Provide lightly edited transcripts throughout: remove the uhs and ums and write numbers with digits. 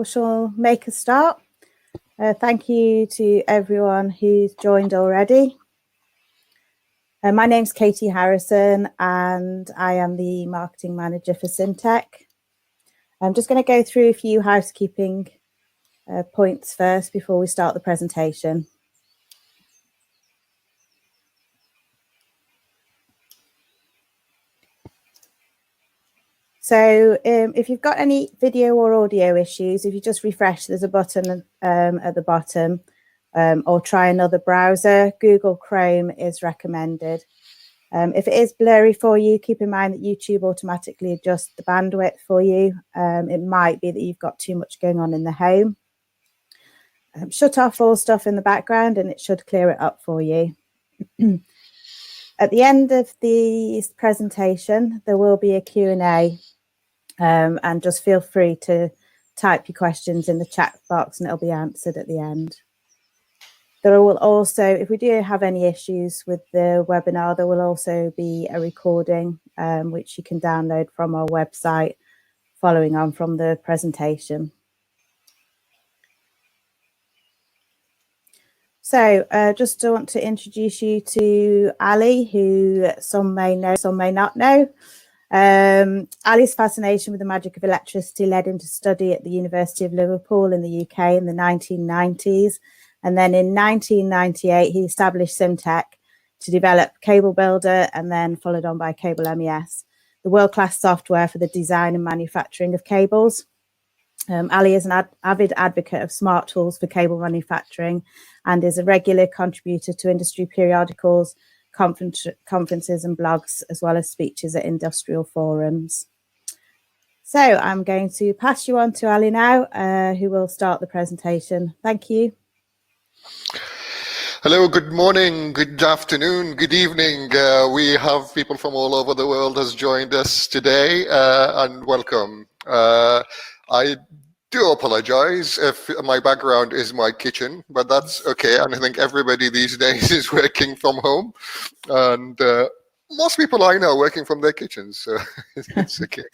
we shall make a start. Thank you to everyone who's joined already. My name's Katie Harrison and I am the marketing manager for Cimteq. I'm just going to go through a few housekeeping points first before we start the presentation. So if you've got any video or audio issues, if you just refresh, there's a button at the bottom, or try another browser. Google Chrome is recommended. If it is blurry for you, keep in mind that YouTube automatically adjusts the bandwidth for you. It might be that you've got too much going on in the home. Shut off all stuff in the background and it should clear it up for you. At the end of the presentation, there will be a Q&A, and just feel free to type your questions in the chat box and it'll be answered at the end. There will also, if we do have any issues with the webinar, there will also be a recording which you can download from our website following on from the presentation. So just want to introduce you to Ali, who some may know, some may not know. Ali's fascination with the magic of electricity led him to study at the University of Liverpool in the UK in the 1990s. And then in 1998, he established Cimteq to develop CableBuilder and then followed on by CableMES, the world-class software for the design and manufacturing of cables. Ali is an avid advocate of smart tools for cable manufacturing and is a regular contributor to industry periodicals, conferences and blogs, as well as speeches at industrial forums. So I'm going to pass you on to Ali now, who will start the presentation. Thank you. Hello, good morning, good afternoon, good evening. We have people from all over the world has joined us today, and welcome. I do apologize if my background is my kitchen, but that's okay. And I think everybody these days is working from home, and most people I know working from their kitchens, so it's okay.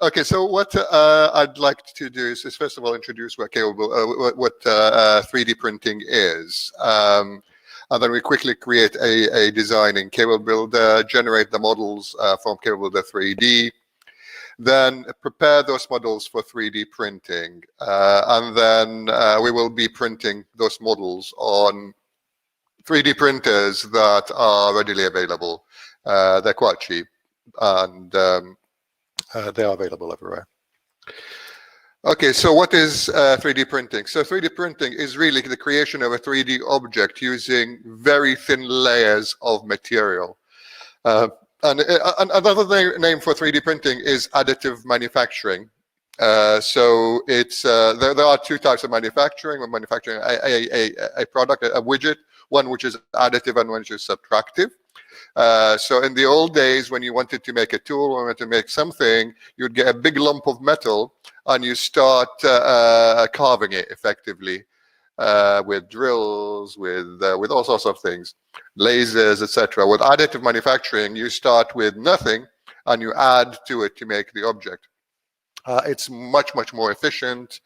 Okay, so what I'd like to do is first of all introduce what 3D printing is, and then we quickly create a design in CableBuilder, generate the models from CableBuilder 3D, then prepare those models for 3D printing, and then we will be printing those models on 3D printers that are readily available. They're quite cheap, and they are available everywhere. Okay, so what is 3D printing? So 3D printing is really the creation of a 3D object using very thin layers of material. And another name for 3D printing is additive manufacturing. So it's there are two types of manufacturing. We're manufacturing a product, a widget, one which is additive and one which is subtractive. So in the old days, when you wanted to make a tool or wanted to make something, you'd get a big lump of metal and you start carving it effectively with drills, with all sorts of things, lasers, etc. With additive manufacturing, you start with nothing and you add to it to make the object. It's much more efficient,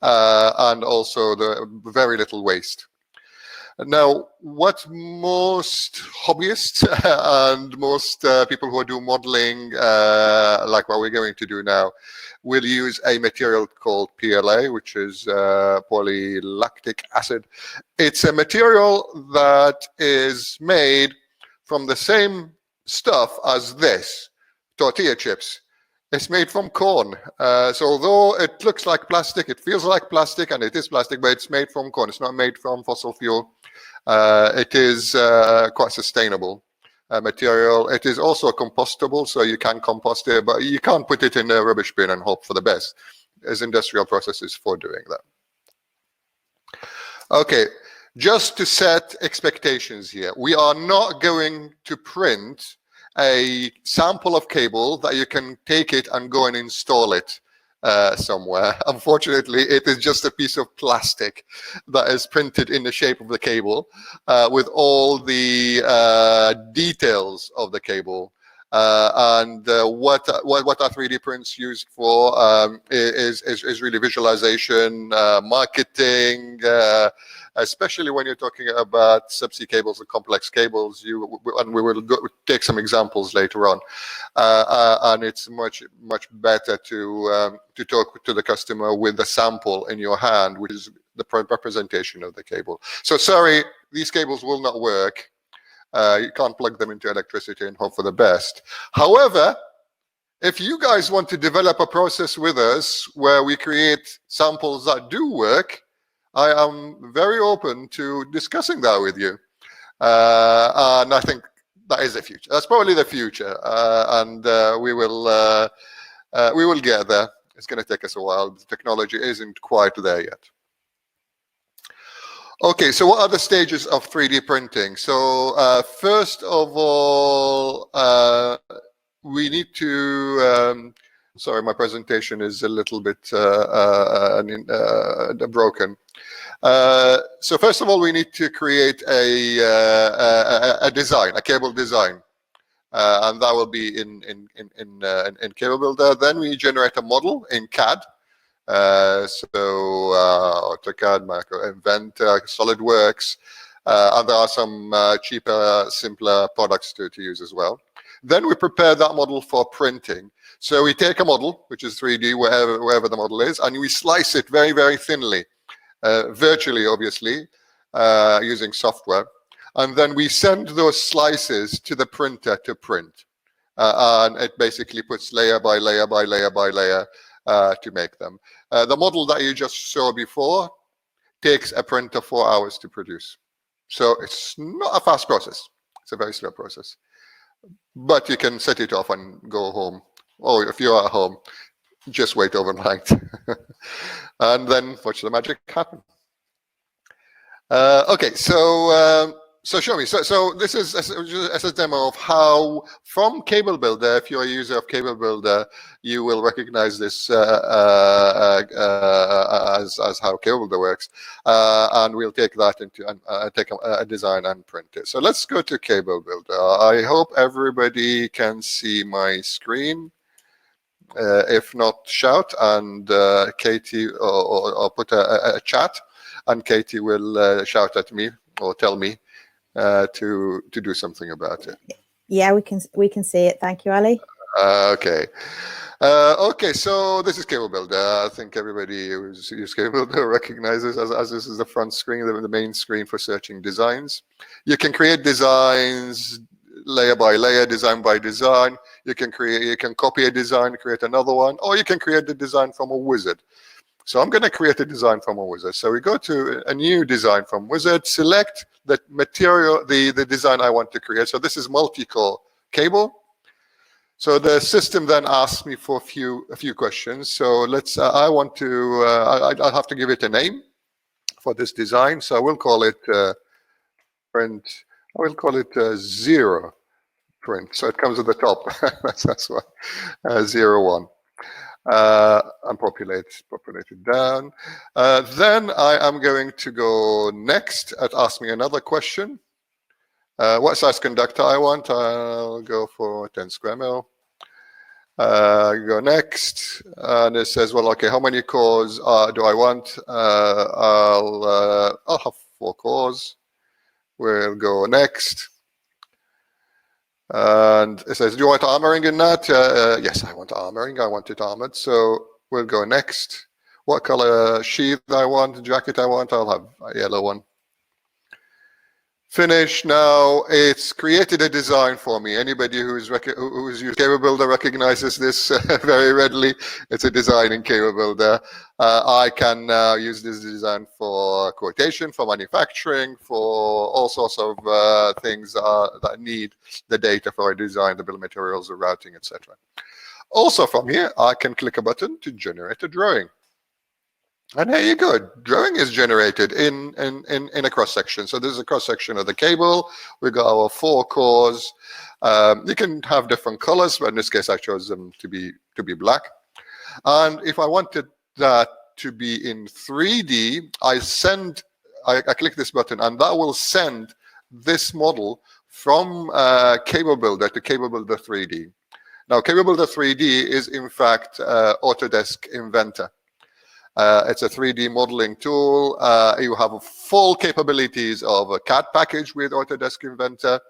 and also the very little waste. Now, what most hobbyists and most people who do modeling, like what we're going to do now, will use a material called PLA, which is polylactic acid. It's a material that is made from the same stuff as this, tortilla chips. It's made from corn. So although it looks like plastic, it feels like plastic, and it is plastic, but it's made from corn. It's not made from fossil fuel. It is quite sustainable material. It is also compostable, so you can compost it, but you can't put it in a rubbish bin and hope for the best. There's industrial processes for doing that. Okay, just to set expectations here, we are not going to print a sample of cable that you can take it and go and install it somewhere. Unfortunately, it is just a piece of plastic that is printed in the shape of the cable with all the details of the cable. What are 3D prints used for is really visualization, marketing, especially when you're talking about subsea cables and complex cables. And we will take some examples later on. And it's much better to talk to the customer with the sample in your hand, which is the representation of the cable. So sorry, these cables will not work. You can't plug them into electricity and hope for the best. However, if you guys want to develop a process with us where we create samples that do work, I am very open to discussing that with you. And I think that is the future. That's probably the future. We will get there. It's going to take us a while. The technology isn't quite there yet. Okay, so what are the stages of 3D printing? So first of all, we need to, sorry, my presentation is a little bit broken. So first of all, we need to create a design, a cable design. And that will be in CableBuilder. Then we generate a model in CAD. AutoCAD, Micro Inventor, SolidWorks, and there are some cheaper, simpler products to use as well. Then we prepare that model for printing. So we take a model, which is 3D, wherever the model is, and we slice it very, very thinly, virtually, obviously, using software. And then we send those slices to the printer to print. And it basically puts layer by layer by layer by layer to make them. The model that you just saw before takes a printer 4 hours to produce. So it's not a fast process. It's a very slow process. But you can set it off and go home. Or if you're at home, just wait overnight. And then watch the magic happen. Okay, so show me. So this is as a demo of how, from CableBuilder, if you're a user of CableBuilder, you will recognize this as how CableBuilder works. And we'll take that into take a design and print it. So let's go to CableBuilder. I hope everybody can see my screen. If not, shout, and Katie, or put a chat, and Katie will shout at me or tell me to do something about it. Yeah, we can see it. Thank you, Ali. Okay. Okay, so this is CableBuilder. I think everybody who's used CableBuilder recognizes as this is the front screen, the main screen for searching designs. You can create designs layer by layer, design by design. You can copy a design, create another one, or you can create the design from a wizard. So I'm going to create a design from a wizard. So we go to a new design from wizard, select the material, the design I want to create. So this is multi-core cable. So the system then asks me for a few questions. So let's, I want to, I'll have to give it a name for this design. So I will call it print. I will call it zero print. So it comes at the top. that's why 01. And populate it down. Then I am going to go next. It asks me another question. What size conductor I want? I'll go for 10 square mil. Go next, and it says, well, okay, how many cores do I want? I'll have 4 cores. We'll go next. And it says, do you want armoring in that? Yes, I want armoring. I want it armored. So we'll go next. What color sheath I want, jacket I want? I'll have a yellow one. Finish. Now it's created a design for me. Anybody who's used CableBuilder recognizes this very readily. It's a design in CableBuilder. I can now use this design for quotation, for manufacturing, for all sorts of things that need the data for a design, the bill of materials, the routing, etc. Also from here, I can click a button to generate a drawing. And here you go. Drawing is generated in a cross section. So this is a cross section of the cable. We got our 4 cores. You can have different colors, but in this case, I chose them to be black. And if I wanted that to be in 3D, I click this button, and that will send this model from CableBuilder to CableBuilder 3D. Now, CableBuilder 3D is in fact Autodesk Inventor. It's a 3D modeling tool. You have full capabilities of a CAD package with Autodesk Inventor.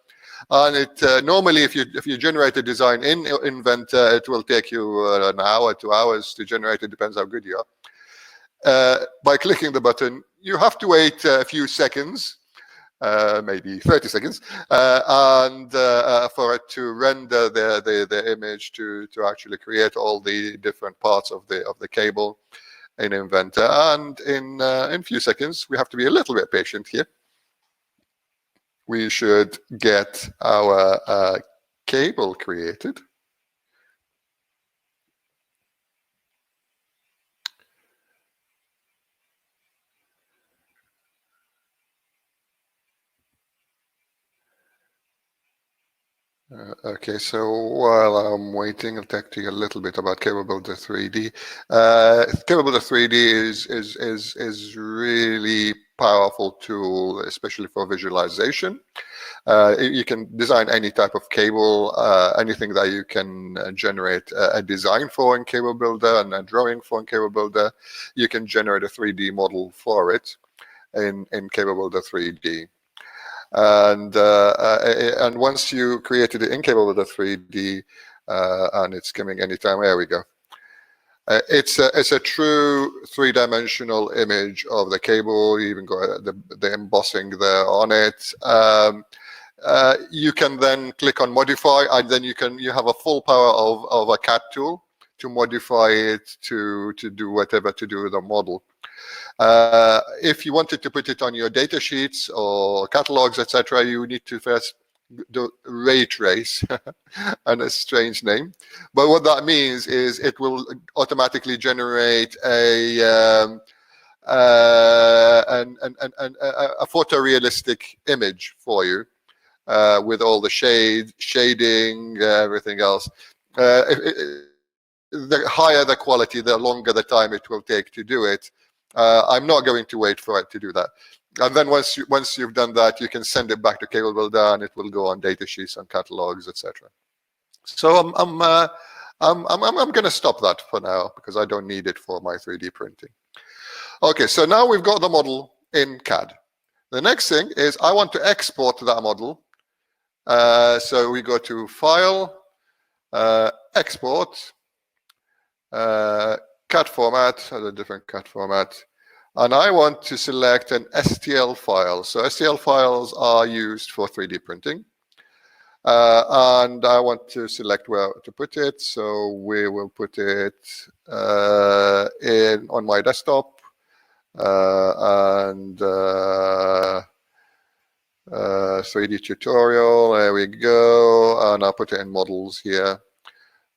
And it normally, if you generate a design in Inventor, it will take you an hour, 2 hours to generate. It depends how good you are. By clicking the button, you have to wait a few seconds, maybe 30 seconds, and for it to render the image to actually create all the different parts of the cable in Inventor. And in a few seconds, we have to be a little bit patient here. We should get our cable created. Okay, so while I'm waiting, I'll talk to you a little bit about CableBuilder 3D. CableBuilder 3D is really powerful tool, especially for visualization. You can design any type of cable, anything that you can generate a design for in CableBuilder and a drawing for in CableBuilder. You can generate a 3D model for it in CableBuilder 3D. And once you created it in CableBuilder 3D, and it's coming anytime, there we go. It's a true three-dimensional image of the cable. You even got the embossing there on it. You can then click on modify, and then you have a full power of a CAD tool to modify it to do whatever to do with the model. If you wanted to put it on your data sheets or catalogs, etc., you need to first do ray trace, and a strange name. But what that means is it will automatically generate a photorealistic image for you with all the shading, everything else. The higher the quality, the longer the time it will take to do it. I'm not going to wait for it to do that. And then once you've done that, you can send it back to CableBuilder, and it will go on data sheets, on catalogs, etc. So I'm going to stop that for now because I don't need it for my 3D printing. Okay, so now we've got the model in CAD. The next thing is I want to export that model. So we go to File, Export, CAD format, a different CAD format, and I want to select an STL file. So STL files are used for 3D printing, and I want to select where to put it. So we will put it on my desktop, and 3D tutorial. There we go, and I'll put it in models here.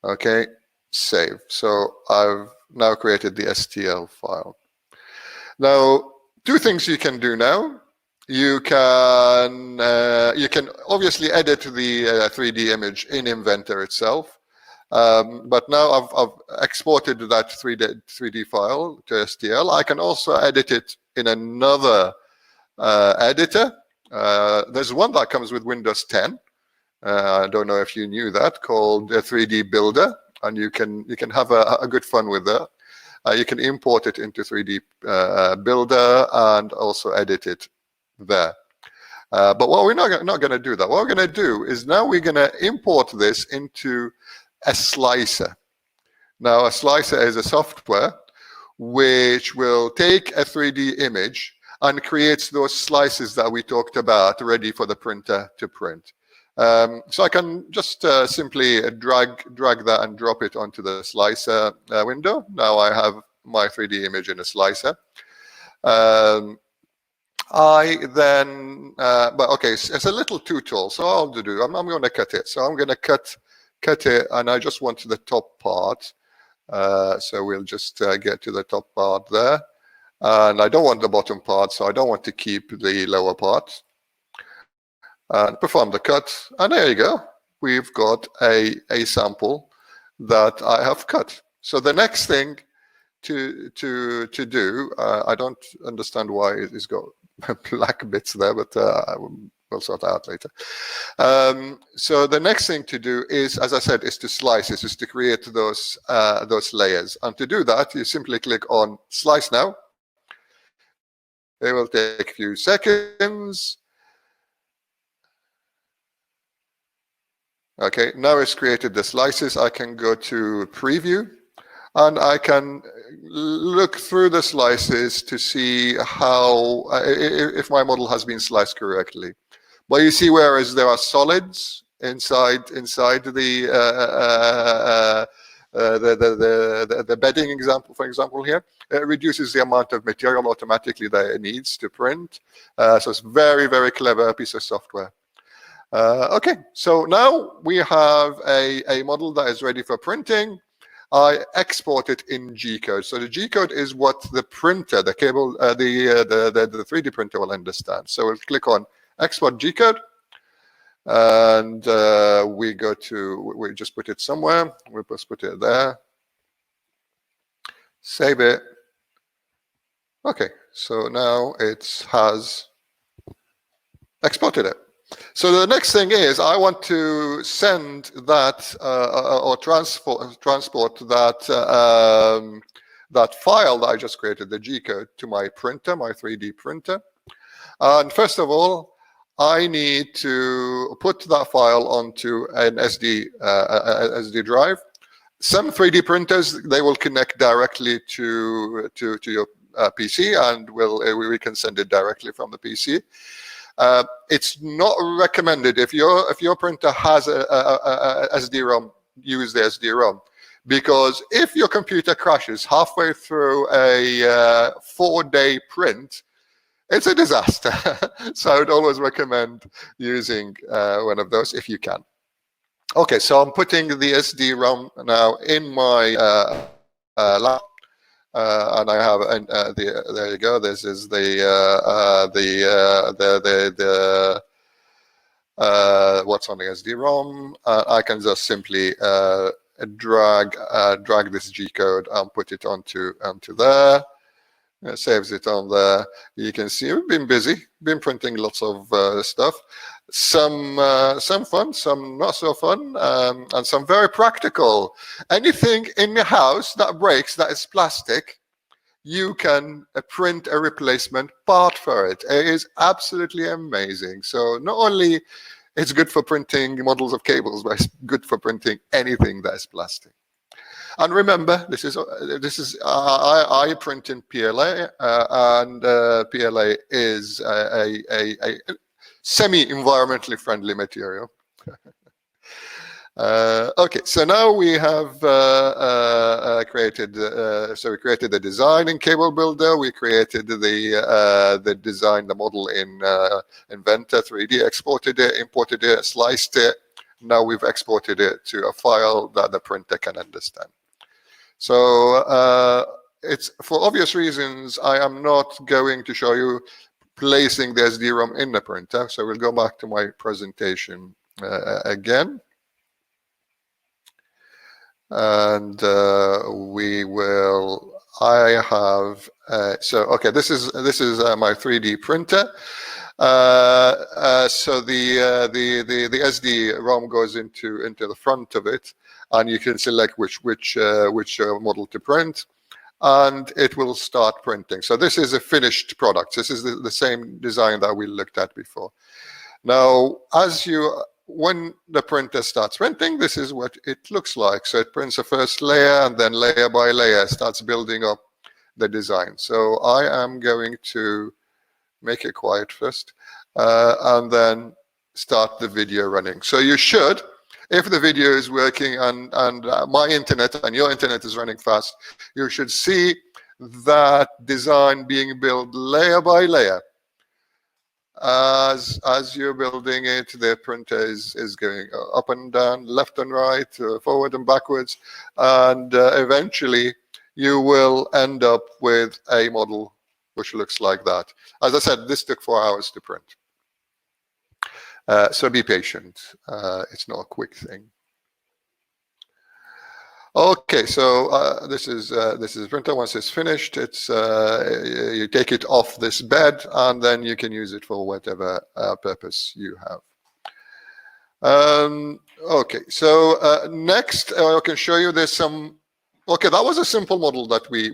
Okay. Save. So I've now created the STL file. Now, two things you can do now. You can obviously edit the 3D image in Inventor itself, but now I've exported that 3D file to STL. I can also edit it in another editor. There's one that comes with Windows 10. I don't know if you knew that, called 3D Builder. And you can have a good fun with that. You can import it into 3D Builder and also edit it there. But what we're not going to do that. What we're going to do is now we're going to import this into a slicer. Now, a slicer is a software which will take a 3D image and creates those slices that we talked about ready for the printer to print. So I can just simply drag that and drop it onto the slicer window. Now I have my 3D image in a slicer. But okay, it's a little too tall, so I'm going to cut it. So I'm going to cut it, and I just want the top part. So we'll just get to the top part there. And I don't want the bottom part, so I don't want to keep the lower part. And perform the cut, and there you go. We've got a sample that I have cut. So the next thing to do, I don't understand why it's got black bits there, but we'll sort that out later. So the next thing to do is, as I said, is to slice. Is to create those layers. And to do that, you simply click on Slice Now. It will take a few seconds. Okay, now it's created the slices. I can go to Preview, and I can look through the slices to see how if my model has been sliced correctly. But you see, whereas there are solids inside the bedding example, for example, here, it reduces the amount of material automatically that it needs to print. So it's very, very clever piece of software. Okay, so now we have a model that is ready for printing. I export it in G-code. So the G-code is what the printer, the 3D printer will understand. So we'll click on Export G-code, and we just put it somewhere. We'll just put it there. Save it. Okay, so now it has exported it. So the next thing is I want to send that or transport that file that I just created, the G-code, to my printer, my 3D printer. And first of all, I need to put that file onto an SD drive. Some 3D printers, they will connect directly to your PC, and we can send it directly from the PC. It's not recommended if your printer has a SD-ROM, use the SD-ROM, because if your computer crashes halfway through a 4-day print, it's a disaster. So I would always recommend using one of those if you can. Okay, so I'm putting the SD-ROM now in my lab. And I have, there you go. This is what's on the SD-ROM. I can just simply drag this G-code and put it onto there. It saves it on there. You can see we've been busy, been printing lots of stuff. Some fun, some not so fun, and some very practical. Anything in the house that breaks that is plastic, you can print a replacement part for it. It is absolutely amazing. So not only it's good for printing models of cables, but it's good for printing anything that is plastic. And remember, I print in PLA, and PLA is a semi-environmentally friendly material. Okay, so now we have created. So we created the design in CableBuilder. We created the design, the model in Inventor 3D. Exported it, imported it, sliced it. Now we've exported it to a file that the printer can understand. So it's for obvious reasons, I am not going to show you placing the SD-ROM in the printer. So we'll go back to my presentation again. And we will, so okay, this is my 3D printer. So the SD-ROM goes into the front of it, and you can select which model to print, and it will start printing. So this is a finished product. This is the same design that we looked at before. Now, when the printer starts printing, this is what it looks like. So it prints the first layer, and then layer by layer starts building up the design. So I am going to make it quiet first, and then start the video running. So you should, if the video is working and my internet and your internet is running fast, you should see that design being built layer by layer. As you're building it, the printer is going up and down, left and right, forward and backwards, and eventually you will end up with a model which looks like that. As I said, this took 4 hours to print. So be patient. It's not a quick thing. Okay, so this is printer. Once it's finished, it's you take it off this bed, and then you can use it for whatever purpose you have. Okay, so next I can show you there's some. Okay, that was a simple model that we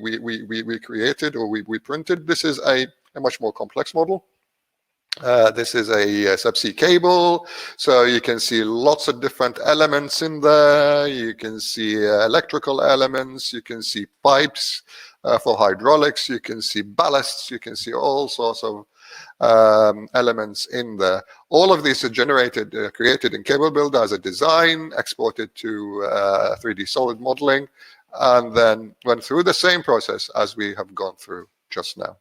created or we printed. This is a much more complex model. This is a subsea cable, so you can see lots of different elements in there. You can see electrical elements, you can see pipes for hydraulics, you can see ballasts, you can see all sorts of elements in there. All of these are generated, created in CableBuilder as a design, exported to 3D solid modeling, and then went through the same process as we have gone through just now.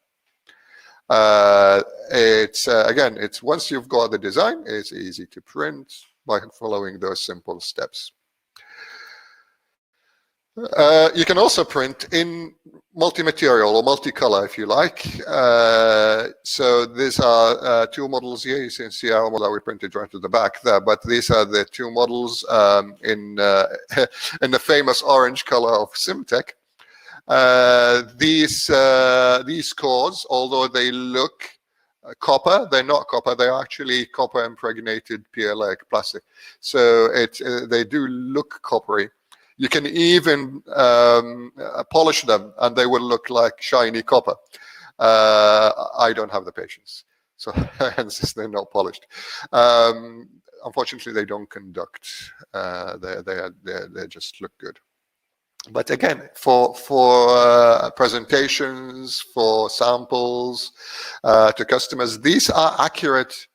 Again, it's once you've got the design, it's easy to print by following those simple steps. You can also print in multi-material or multicolor if you like. So these are two models here. You can see our model we printed right at the back there, but these are the two models in the famous orange color of Cimteq. These cores, although they look copper, they're not copper. They're actually copper impregnated PLA plastic. So they do look coppery. You can even polish them, and they will look like shiny copper. I don't have the patience, so hence they're not polished. Unfortunately, they don't conduct. They just look good. But again, for presentations, for samples to customers, these are accurate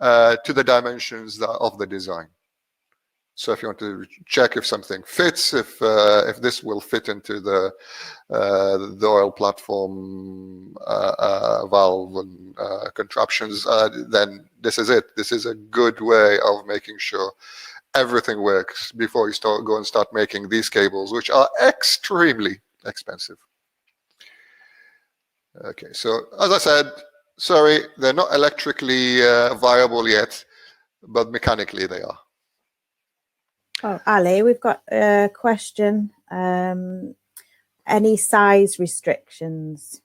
to the dimensions of the design. So if you want to check if something fits, if this will fit into the oil platform valve and contraptions, then this is it. This is a good way of making sure everything works before you go and start making these cables, which are extremely expensive. Okay, so as I said, sorry, they're not electrically viable yet, but mechanically they are. Oh, Ali, we've got a question. Any size restrictions?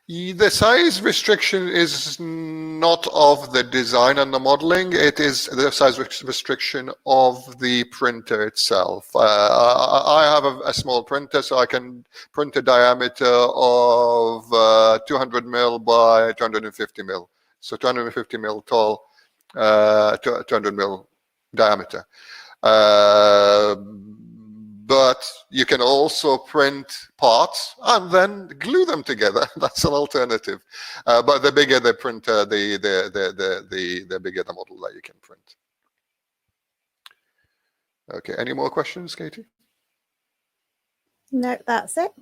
The size restriction is not of the design and the modeling. It is the size restriction of the printer itself. I have a small printer, so I can print a diameter of 200 mil by 250 mil. So 250 mil tall, 200 mil diameter. But you can also print parts and then glue them together. That's an alternative. But the bigger the printer, the bigger the model that you can print. Okay, any more questions, Katie? No, that's it.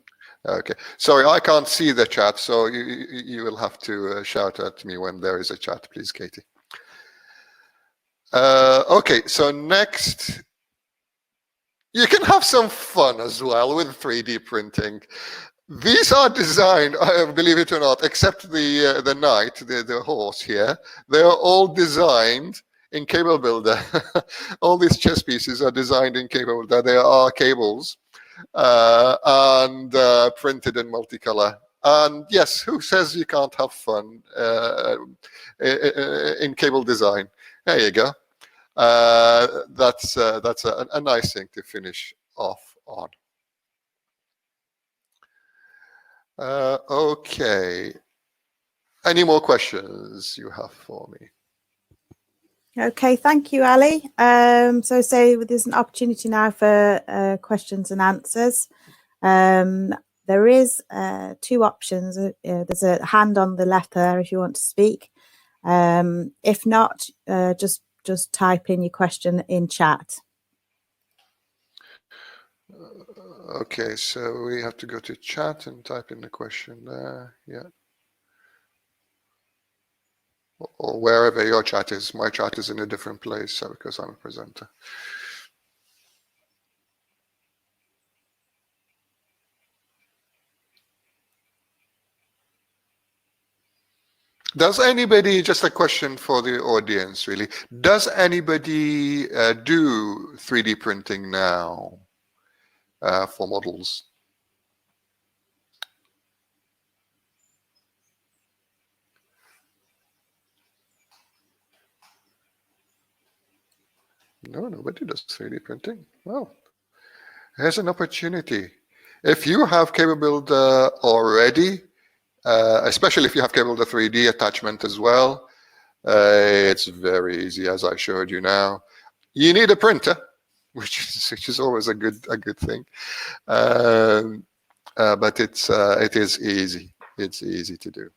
Okay, sorry, I can't see the chat, so you will have to shout at me when there is a chat, please, Katie. Okay, so next, you can have some fun as well with 3D printing. These are designed, believe it or not, except the knight, the horse here, they are all designed in CableBuilder. All these chess pieces are designed in CableBuilder. They are cables and printed in multicolor. And yes, who says you can't have fun in cable design? There you go. That's a nice thing to finish off on. Okay. Any more questions you have for me? Okay, thank you, Ali. So there's an opportunity now for questions and answers. There is two options. There's a hand on the left there if you want to speak. If not, just type in your question in chat. Okay, so we have to go to chat and type in the question there. Yeah. Or wherever your chat is. My chat is in a different place, so because I'm a presenter. Does anybody, just a question for the audience really, does anybody do 3D printing now? for models. No, nobody does 3D printing. Well, here's an opportunity. If you have CableBuilder already, especially if you have CableBuilder 3D attachment as well, it's very easy, as I showed you now. You need a printer, which is always a good thing, but it is easy. It's easy to do.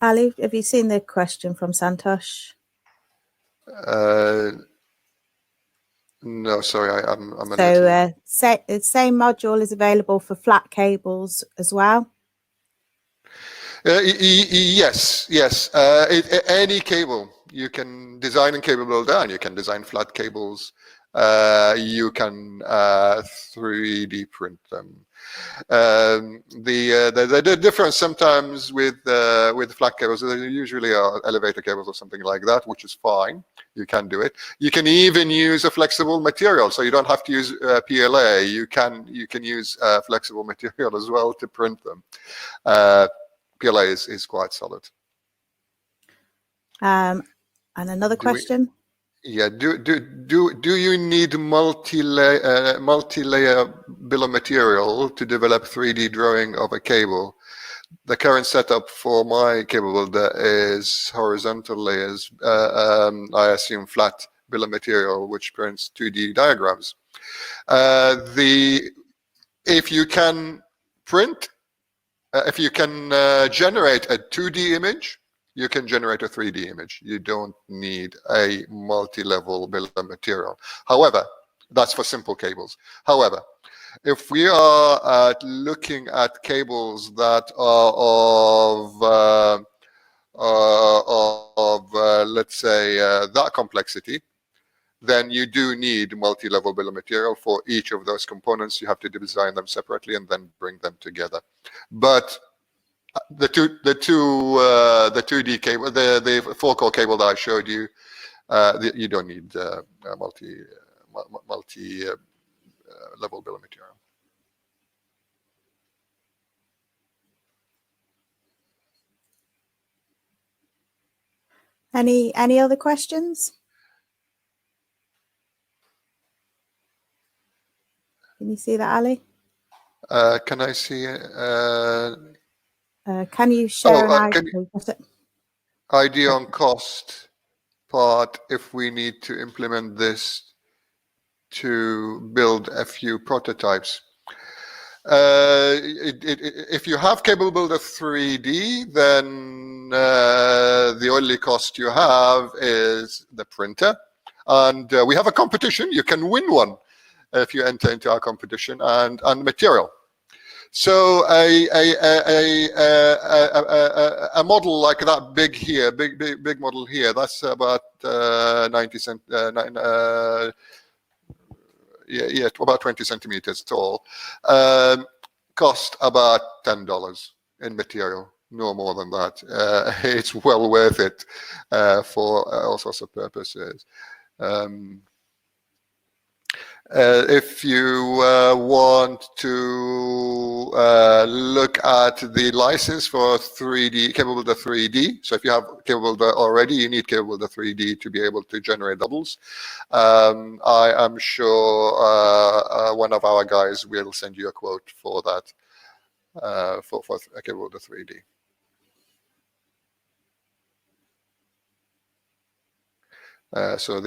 Ali, have you seen the question from Santosh? No, sorry, I'm a little... the same module is available for flat cables as well. Yes. Any cable you can design in CableBuilder, and you can design flat cables. You can 3D print them. The difference sometimes with flat cables, they usually are elevator cables or something like that, which is fine. You can do it. You can even use a flexible material, so you don't have to use PLA. You can use flexible material as well to print them. PLA is quite solid. And another question. Yeah, do you need multi-layer bill of material to develop 3D drawing of a cable? The current setup for my CableBuilder is horizontal layers. I assume flat bill of material, which prints 2D diagrams. If you can print, if you can generate a 2D image, you can generate a 3D image. You don't need a multi-level bill of material. However, that's for simple cables. However, if we are looking at cables that are of let's say, that complexity, then you do need multi-level bill of material for each of those components. You have to design them separately and then bring them together. But the 2D cable, the 4-core cable that I showed you, you don't need multi-level bill of material. Any other questions? Can you see that, Ali? Can I see? Can you share an idea on cost part if we need to implement this to build a few prototypes? If you have CableBuilder 3D, then the only cost you have is the printer. And we have a competition. You can win one if you enter into our competition, and material. So a model like that big here, big model here, that's about 90 cent, about 20 centimeters tall. Cost about $10 in material, no more than that. It's well worth it for all sorts of purposes. If you want to look at the license for CableBuilder 3D, so if you have CableBuilder already, you need CableBuilder 3D to be able to generate doubles. I am sure one of our guys will send you a quote for that, for CableBuilder 3D. So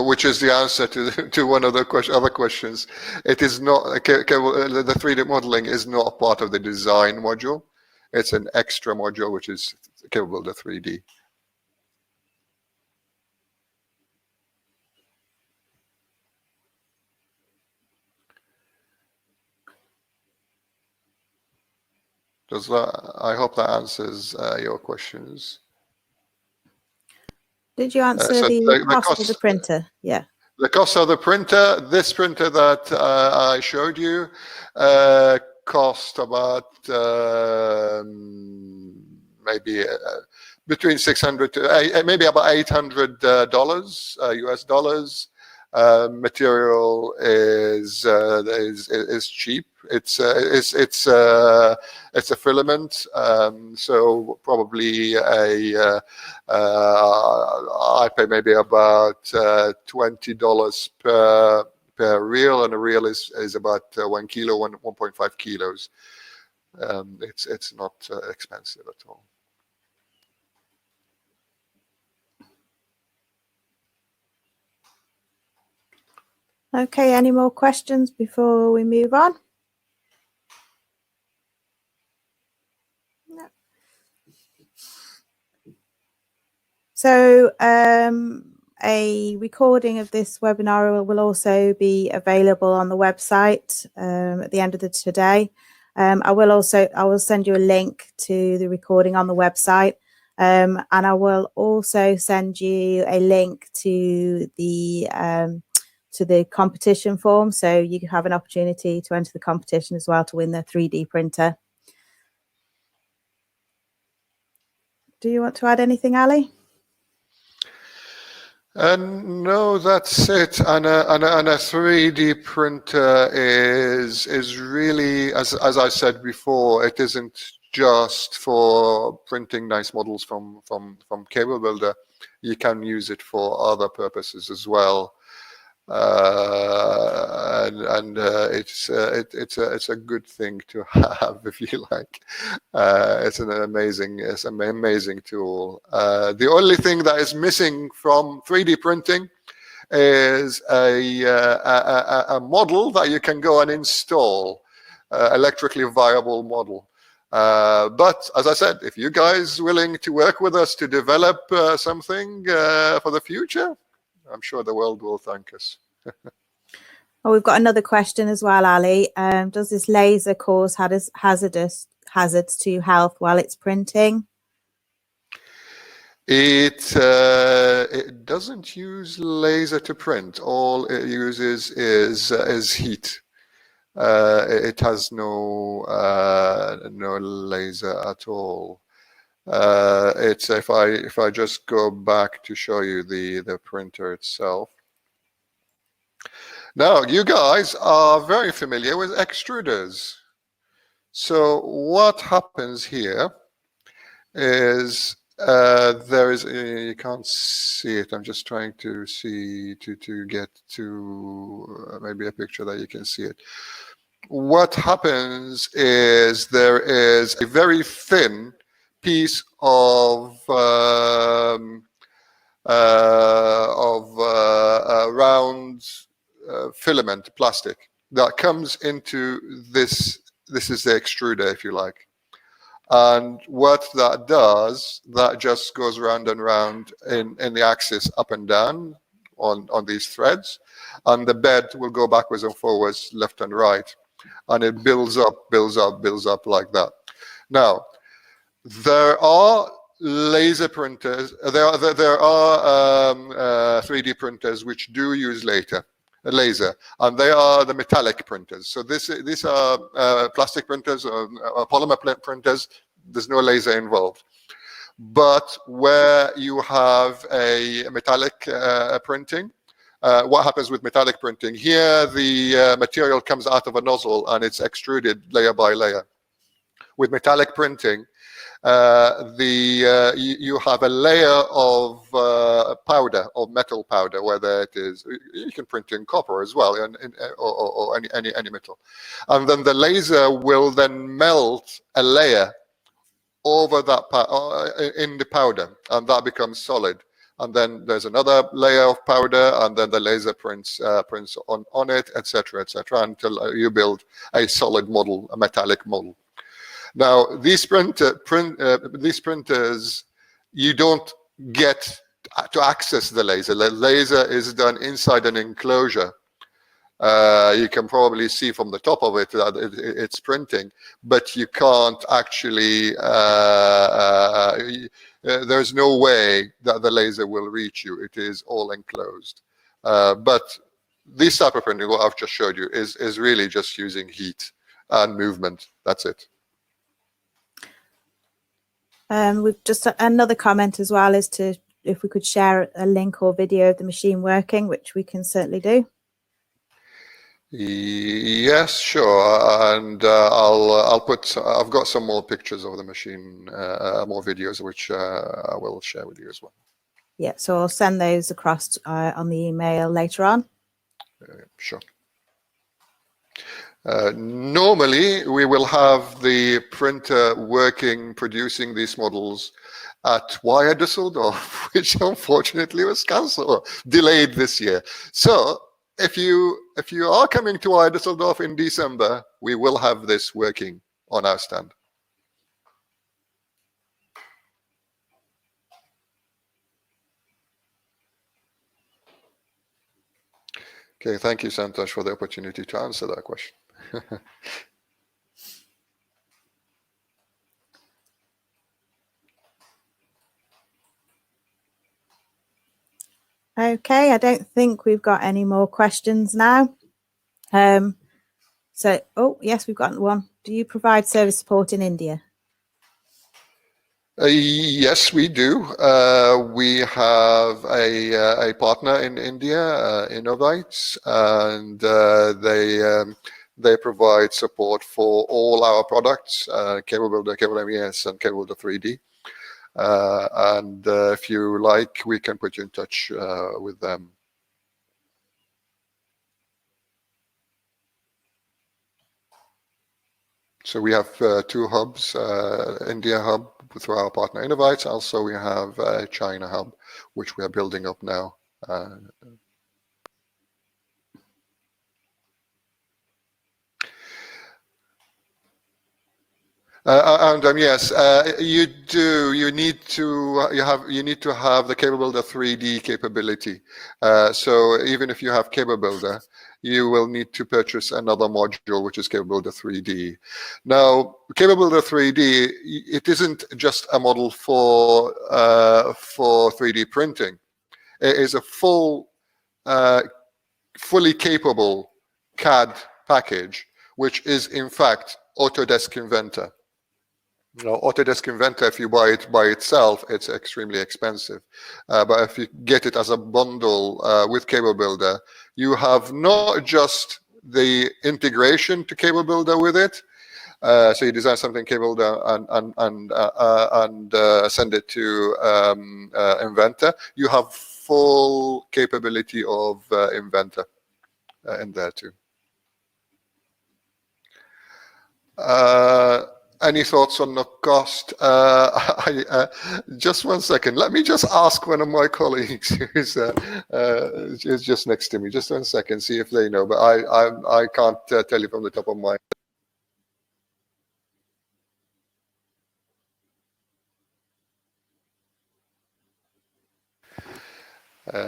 which is the answer to one of the other questions. It is not the 3D modeling is not part of the design module. It's an extra module, which is CableBuilder 3D. Does that? I hope that answers your questions. Did you answer the cost of the printer? Yeah. The cost of the printer, this printer that I showed you, cost about maybe between $600 to maybe about $800 US dollars. Material is cheap. It's a filament, so probably I pay maybe about $20 per reel, and a reel is about 1 kilo, 1.5 kilos. It's not expensive at all. Okay, any more questions before we move on? No. So a recording of this webinar will also be available on the website at the end of today. I will send you a link to the recording on the website, and I will also send you a link to the competition form, so you have an opportunity to enter the competition as well to win the 3D printer. Do you want to add anything, Ali? No, that's it. And a 3D printer is really, as I said before, it isn't just for printing nice models from CableBuilder. You can use it for other purposes as well. It's a good thing to have, if you like. It's an amazing tool. The only thing that is missing from 3D printing is a model that you can go and install, electrically viable model. But as I said, if you guys willing to work with us to develop something for the future, I'm sure the world will thank us. Oh, we've got another question as well, Ali. Does this laser cause hazards to health while it's printing? It doesn't use laser to print. All it uses is heat. It has no laser at all. It's if I just go back to show you the printer itself. Now, you guys are very familiar with extruders. So what happens here is you can't see it. I'm just trying to see to get to maybe a picture that you can see it. What happens is there is a very thin piece of round filament plastic that comes into this. This is the extruder, if you like. And what that does, that just goes round and round in the axis up and down on these threads. And the bed will go backwards and forwards, left and right. And it builds up like that. Now, there are laser printers, there are 3D printers which do use laser, and they are the metallic printers. So these are plastic printers or polymer printers. There's no laser involved. But where you have a metallic printing, what happens with metallic printing? Here, the material comes out of a nozzle and it's extruded layer by layer. With metallic printing, you have a layer of powder, of metal powder, whether it is, you can print in copper as well, or any metal. And then the laser will then melt a layer over that in the powder, and that becomes solid. And then there's another layer of powder, and then the laser prints on it, etc., until you build a solid model, a metallic model. Now, these printers, you don't get to access the laser. The laser is done inside an enclosure. You can probably see from the top of it that it's printing, but you can't actually, there's no way that the laser will reach you. It is all enclosed. But this type of printing, what I've just showed you, is really just using heat and movement. That's it. We've just another comment as well is to if we could share a link or video of the machine working, which we can certainly do. Yes, sure. And I've got some more pictures of the machine, more videos, which I will share with you as well. Yeah, so I'll send those across on the email later on. Sure. Normally, we will have the printer working, producing these models at Wire Düsseldorf, which unfortunately was cancelled, delayed this year. So if you are coming to Wire Düsseldorf in December, we will have this working on our stand. Okay, thank you, Santosh, for the opportunity to answer that question. Okay, I don't think we've got any more questions now. So, oh, yes, we've got one. Do you provide service support in India? Yes, we do. We have a partner in India, Innovites, and they provide support for all our products, CableBuilder, CableMES, and CableBuilder 3D. And if you like, we can put you in touch with them. So we have two hubs, India hub through our partner Innovites. Also, we have a China hub, which we are building up now. Yes, you do. You need to have the CableBuilder 3D capability. So even if you have CableBuilder, you will need to purchase another module, which is CableBuilder 3D. Now, CableBuilder 3D, it isn't just a model for 3D printing. It is a fully capable CAD package, which is in fact Autodesk Inventor. Autodesk Inventor, if you buy it by itself, it's extremely expensive. But if you get it as a bundle with CableBuilder, you have not just the integration to CableBuilder with it. So you design something CableBuilder and send it to Inventor. You have full capability of Inventor in there too. Any thoughts on the cost? Just one second. Let me just ask one of my colleagues who's just next to me. Just 1 second, see if they know. But I can't tell you from the top of my head.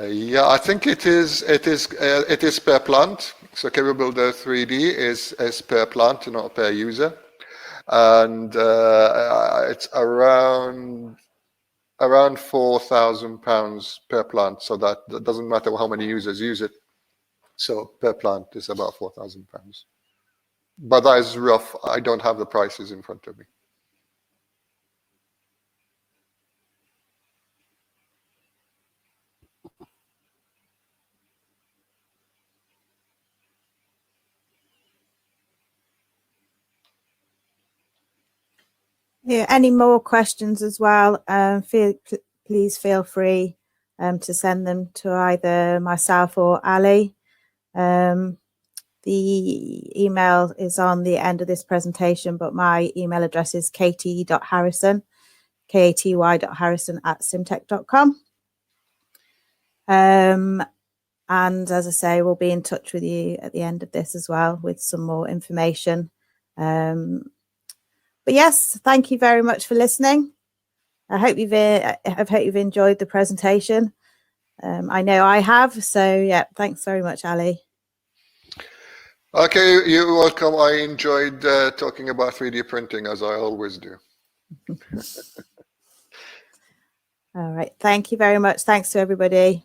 Yeah, I think it is per plant. So CableBuilder 3D is per plant, not per user. And it's around £4,000 per plant. So that doesn't matter how many users use it. So per plant is about £4,000. But that is rough. I don't have the prices in front of me. Yeah, any more questions as well, please feel free to send them to either myself or Ali. The email is on the end of this presentation, but my email address is katy.harrison, katy.harrison@cimteq.com. And as I say, we'll be in touch with you at the end of this as well with some more information. But yes, thank you very much for listening. I hope you've enjoyed the presentation. I know I have. So yeah, thanks very much, Ali. Okay, you're welcome. I enjoyed talking about 3D printing, as I always do. All right. Thank you very much. Thanks to everybody.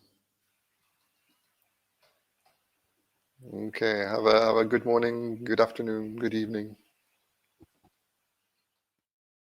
Okay. Have a good morning, good afternoon, good evening.